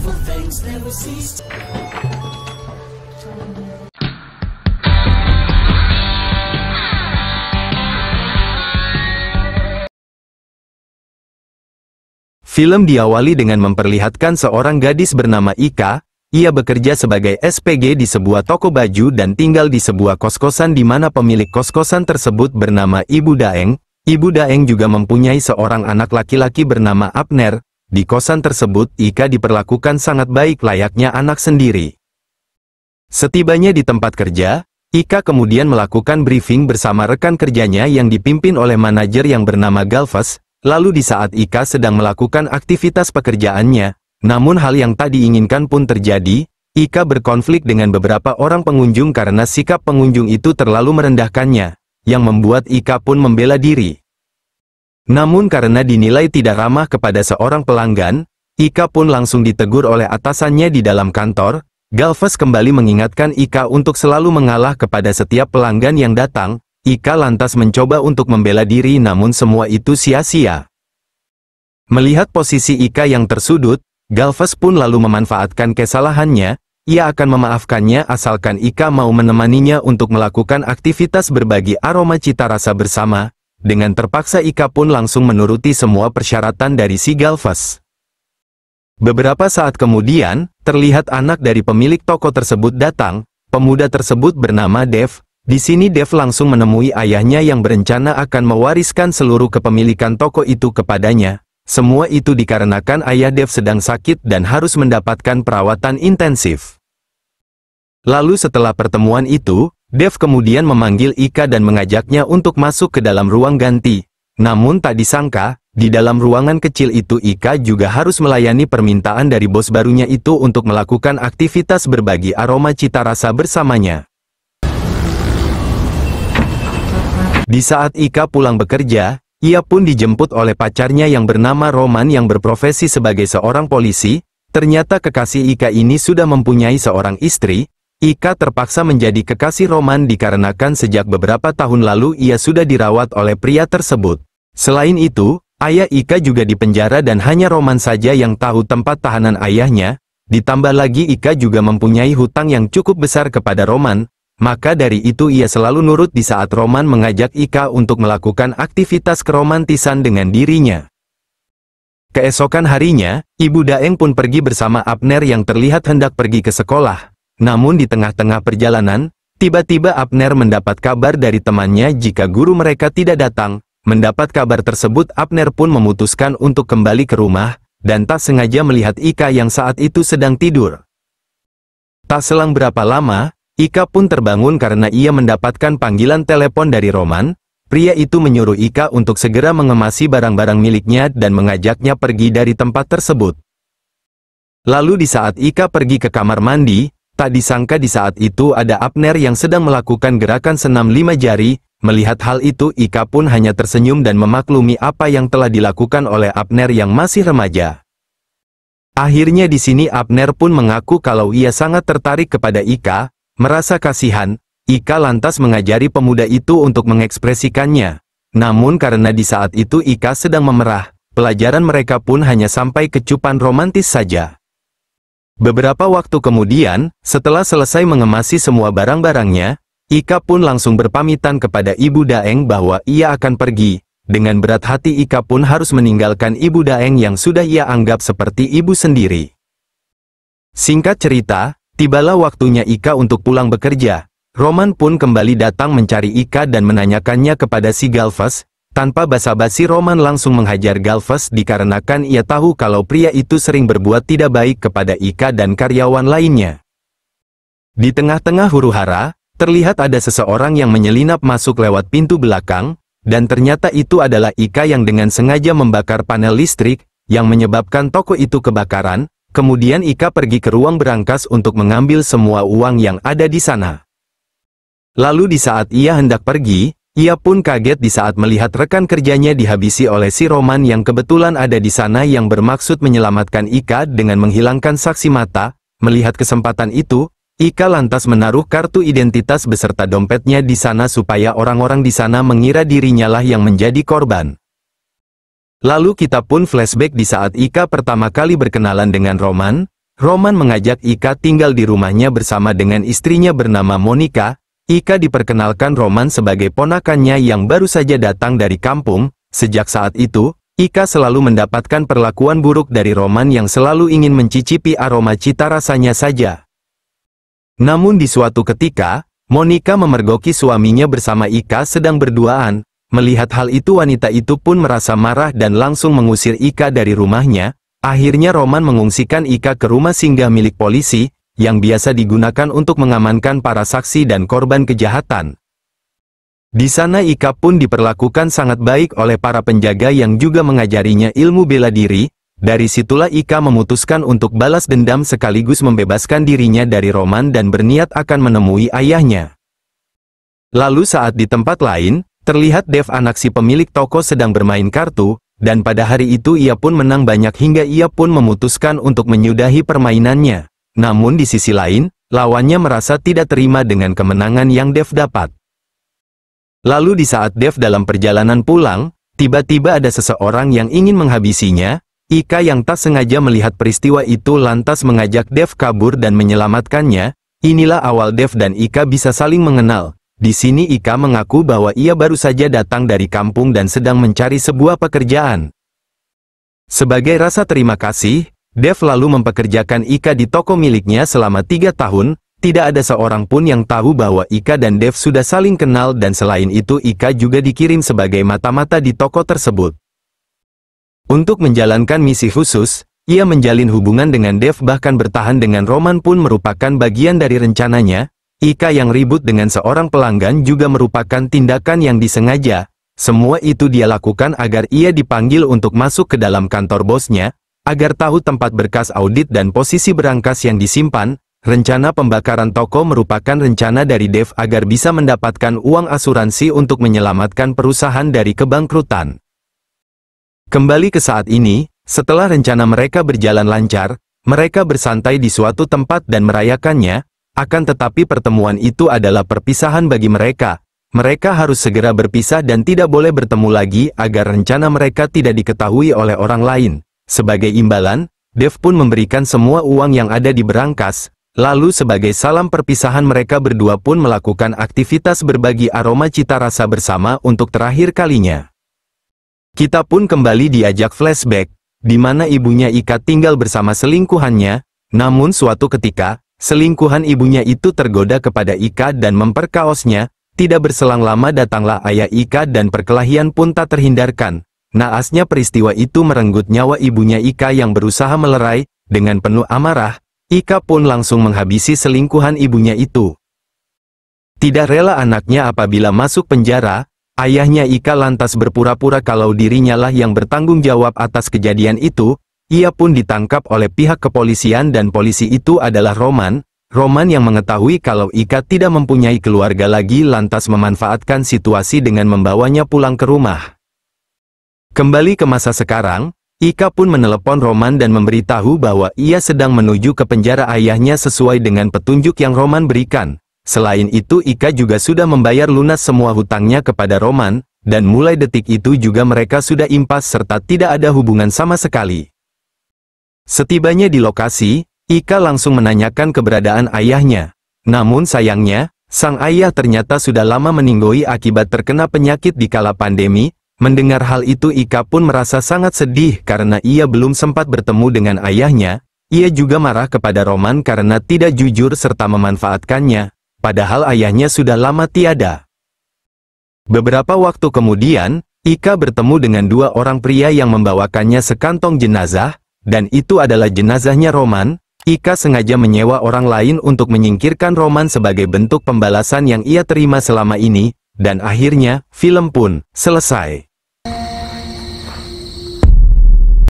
beautiful things never cease. Film diawali dengan memperlihatkan seorang gadis bernama Ika. Ia bekerja sebagai SPG di sebuah toko baju dan tinggal di sebuah kos-kosan di mana pemilik kos-kosan tersebut bernama Ibu Daeng. Ibu Daeng juga mempunyai seorang anak laki-laki bernama Abner. Di kosan tersebut, Ika diperlakukan sangat baik layaknya anak sendiri. Setibanya di tempat kerja, Ika kemudian melakukan briefing bersama rekan kerjanya yang dipimpin oleh manajer yang bernama Galvez. Lalu di saat Ika sedang melakukan aktivitas pekerjaannya, namun hal yang tak diinginkan pun terjadi. Ika berkonflik dengan beberapa orang pengunjung karena sikap pengunjung itu terlalu merendahkannya, yang membuat Ika pun membela diri. Namun karena dinilai tidak ramah kepada seorang pelanggan, Ika pun langsung ditegur oleh atasannya di dalam kantor. Galvez kembali mengingatkan Ika untuk selalu mengalah kepada setiap pelanggan yang datang. Ika lantas mencoba untuk membela diri namun semua itu sia-sia. Melihat posisi Ika yang tersudut, Galvez pun lalu memanfaatkan kesalahannya. Ia akan memaafkannya asalkan Ika mau menemaninya untuk melakukan aktivitas berbagi aroma cita rasa bersama. Dengan terpaksa Ika pun langsung menuruti semua persyaratan dari si Galvez. Beberapa saat kemudian, terlihat anak dari pemilik toko tersebut datang. Pemuda tersebut bernama Dev. Di sini Dev langsung menemui ayahnya yang berencana akan mewariskan seluruh kepemilikan toko itu kepadanya. Semua itu dikarenakan ayah Dev sedang sakit dan harus mendapatkan perawatan intensif. Lalu setelah pertemuan itu, Dev kemudian memanggil Ika dan mengajaknya untuk masuk ke dalam ruang ganti. Namun tak disangka, di dalam ruangan kecil itu Ika juga harus melayani permintaan dari bos barunya itu untuk melakukan aktivitas berbagi aroma cita rasa bersamanya. Di saat Ika pulang bekerja, ia pun dijemput oleh pacarnya yang bernama Roman yang berprofesi sebagai seorang polisi. Ternyata kekasih Ika ini sudah mempunyai seorang istri. Ika terpaksa menjadi kekasih Roman dikarenakan sejak beberapa tahun lalu ia sudah dirawat oleh pria tersebut. Selain itu, ayah Ika juga dipenjara dan hanya Roman saja yang tahu tempat tahanan ayahnya. Ditambah lagi Ika juga mempunyai hutang yang cukup besar kepada Roman. Maka dari itu ia selalu nurut di saat Roman mengajak Ika untuk melakukan aktivitas keromantisan dengan dirinya. Keesokan harinya, Ibu Daeng pun pergi bersama Abner yang terlihat hendak pergi ke sekolah. Namun di tengah-tengah perjalanan, tiba-tiba Abner mendapat kabar dari temannya jika guru mereka tidak datang. Mendapat kabar tersebut Abner pun memutuskan untuk kembali ke rumah, dan tak sengaja melihat Ika yang saat itu sedang tidur. Tak selang berapa lama, Ika pun terbangun karena ia mendapatkan panggilan telepon dari Roman. Pria itu menyuruh Ika untuk segera mengemasi barang-barang miliknya dan mengajaknya pergi dari tempat tersebut. Lalu di saat Ika pergi ke kamar mandi, tak disangka di saat itu ada Abner yang sedang melakukan gerakan senam 5 jari. Melihat hal itu Ika pun hanya tersenyum dan memaklumi apa yang telah dilakukan oleh Abner yang masih remaja. Akhirnya di sini Abner pun mengaku kalau ia sangat tertarik kepada Ika. Merasa kasihan, Ika lantas mengajari pemuda itu untuk mengekspresikannya. Namun karena di saat itu Ika sedang memerah, pelajaran mereka pun hanya sampai kecupan romantis saja. Beberapa waktu kemudian, setelah selesai mengemasi semua barang-barangnya, Ika pun langsung berpamitan kepada Ibu Daeng bahwa ia akan pergi. Dengan berat hati Ika pun harus meninggalkan Ibu Daeng yang sudah ia anggap seperti ibu sendiri. Singkat cerita, tibalah waktunya Ika untuk pulang bekerja. Roman pun kembali datang mencari Ika dan menanyakannya kepada si Galvez. Tanpa basa-basi Roman langsung menghajar Galvez dikarenakan ia tahu kalau pria itu sering berbuat tidak baik kepada Ika dan karyawan lainnya. Di tengah-tengah huru-hara, terlihat ada seseorang yang menyelinap masuk lewat pintu belakang, dan ternyata itu adalah Ika yang dengan sengaja membakar panel listrik, yang menyebabkan toko itu kebakaran. Kemudian Ika pergi ke ruang berangkas untuk mengambil semua uang yang ada di sana. Lalu di saat ia hendak pergi, ia pun kaget di saat melihat rekan kerjanya dihabisi oleh si Roman yang kebetulan ada di sana yang bermaksud menyelamatkan Ika dengan menghilangkan saksi mata. Melihat kesempatan itu, Ika lantas menaruh kartu identitas beserta dompetnya di sana supaya orang-orang di sana mengira dirinya lah yang menjadi korban. Lalu kita pun flashback di saat Ika pertama kali berkenalan dengan Roman. Roman mengajak Ika tinggal di rumahnya bersama dengan istrinya bernama Monica. Ika diperkenalkan Roman sebagai ponakannya yang baru saja datang dari kampung. Sejak saat itu, Ika selalu mendapatkan perlakuan buruk dari Roman yang selalu ingin mencicipi aroma cita rasanya saja. Namun di suatu ketika, Monica memergoki suaminya bersama Ika sedang berduaan. Melihat hal itu, wanita itu pun merasa marah dan langsung mengusir Ika dari rumahnya. Akhirnya Roman mengungsikan Ika ke rumah singgah milik polisi, yang biasa digunakan untuk mengamankan para saksi dan korban kejahatan. Di sana Ika pun diperlakukan sangat baik oleh para penjaga yang juga mengajarinya ilmu bela diri. Dari situlah Ika memutuskan untuk balas dendam sekaligus membebaskan dirinya dari Roman dan berniat akan menemui ayahnya. Lalu saat di tempat lain, terlihat Dev, anak si pemilik toko, sedang bermain kartu. Dan pada hari itu ia pun menang banyak hingga ia pun memutuskan untuk menyudahi permainannya. Namun di sisi lain, lawannya merasa tidak terima dengan kemenangan yang Dev dapat. Lalu di saat Dev dalam perjalanan pulang, tiba-tiba ada seseorang yang ingin menghabisinya. Ika yang tak sengaja melihat peristiwa itu lantas mengajak Dev kabur dan menyelamatkannya. Inilah awal Dev dan Ika bisa saling mengenal. Di sini Ika mengaku bahwa ia baru saja datang dari kampung dan sedang mencari sebuah pekerjaan. Sebagai rasa terima kasih, Dev lalu mempekerjakan Ika di toko miliknya selama 3 tahun. Tidak ada seorang pun yang tahu bahwa Ika dan Dev sudah saling kenal, dan selain itu Ika juga dikirim sebagai mata-mata di toko tersebut. Untuk menjalankan misi khusus, ia menjalin hubungan dengan Dev, bahkan bertahan dengan Roman pun merupakan bagian dari rencananya. Ika yang ribut dengan seorang pelanggan juga merupakan tindakan yang disengaja. Semua itu dia lakukan agar ia dipanggil untuk masuk ke dalam kantor bosnya, agar tahu tempat berkas audit dan posisi berangkas yang disimpan. Rencana pembakaran toko merupakan rencana dari Dev agar bisa mendapatkan uang asuransi untuk menyelamatkan perusahaan dari kebangkrutan. Kembali ke saat ini, setelah rencana mereka berjalan lancar, mereka bersantai di suatu tempat dan merayakannya. Akan tetapi pertemuan itu adalah perpisahan bagi mereka. Mereka harus segera berpisah dan tidak boleh bertemu lagi agar rencana mereka tidak diketahui oleh orang lain. Sebagai imbalan, Dev pun memberikan semua uang yang ada di berangkas. Lalu sebagai salam perpisahan mereka berdua pun melakukan aktivitas berbagi aroma cita rasa bersama untuk terakhir kalinya. Kita pun kembali diajak flashback, di mana ibunya Ika tinggal bersama selingkuhannya. Namun suatu ketika, selingkuhan ibunya itu tergoda kepada Ika dan memperkaosnya. Tidak berselang lama datanglah ayah Ika dan perkelahian pun tak terhindarkan. Naasnya peristiwa itu merenggut nyawa ibunya Ika yang berusaha melerai. Dengan penuh amarah, Ika pun langsung menghabisi selingkuhan ibunya itu. Tidak rela anaknya apabila masuk penjara, ayahnya Ika lantas berpura-pura kalau dirinya lah yang bertanggung jawab atas kejadian itu. Ia pun ditangkap oleh pihak kepolisian dan polisi itu adalah Roman. Roman yang mengetahui kalau Ika tidak mempunyai keluarga lagi lantas memanfaatkan situasi dengan membawanya pulang ke rumah. Kembali ke masa sekarang, Ika pun menelepon Roman dan memberitahu bahwa ia sedang menuju ke penjara ayahnya sesuai dengan petunjuk yang Roman berikan. Selain itu Ika juga sudah membayar lunas semua hutangnya kepada Roman, dan mulai detik itu juga mereka sudah impas serta tidak ada hubungan sama sekali. Setibanya di lokasi, Ika langsung menanyakan keberadaan ayahnya. Namun sayangnya, sang ayah ternyata sudah lama meninggoy akibat terkena penyakit di kala pandemi. Mendengar hal itu Ika pun merasa sangat sedih karena ia belum sempat bertemu dengan ayahnya. Ia juga marah kepada Roman karena tidak jujur serta memanfaatkannya, padahal ayahnya sudah lama tiada. Beberapa waktu kemudian, Ika bertemu dengan 2 orang pria yang membawakannya sekantong jenazah. Dan itu adalah jenazahnya Roman. Ika sengaja menyewa orang lain untuk menyingkirkan Roman sebagai bentuk pembalasan yang ia terima selama ini. Dan akhirnya, film pun selesai.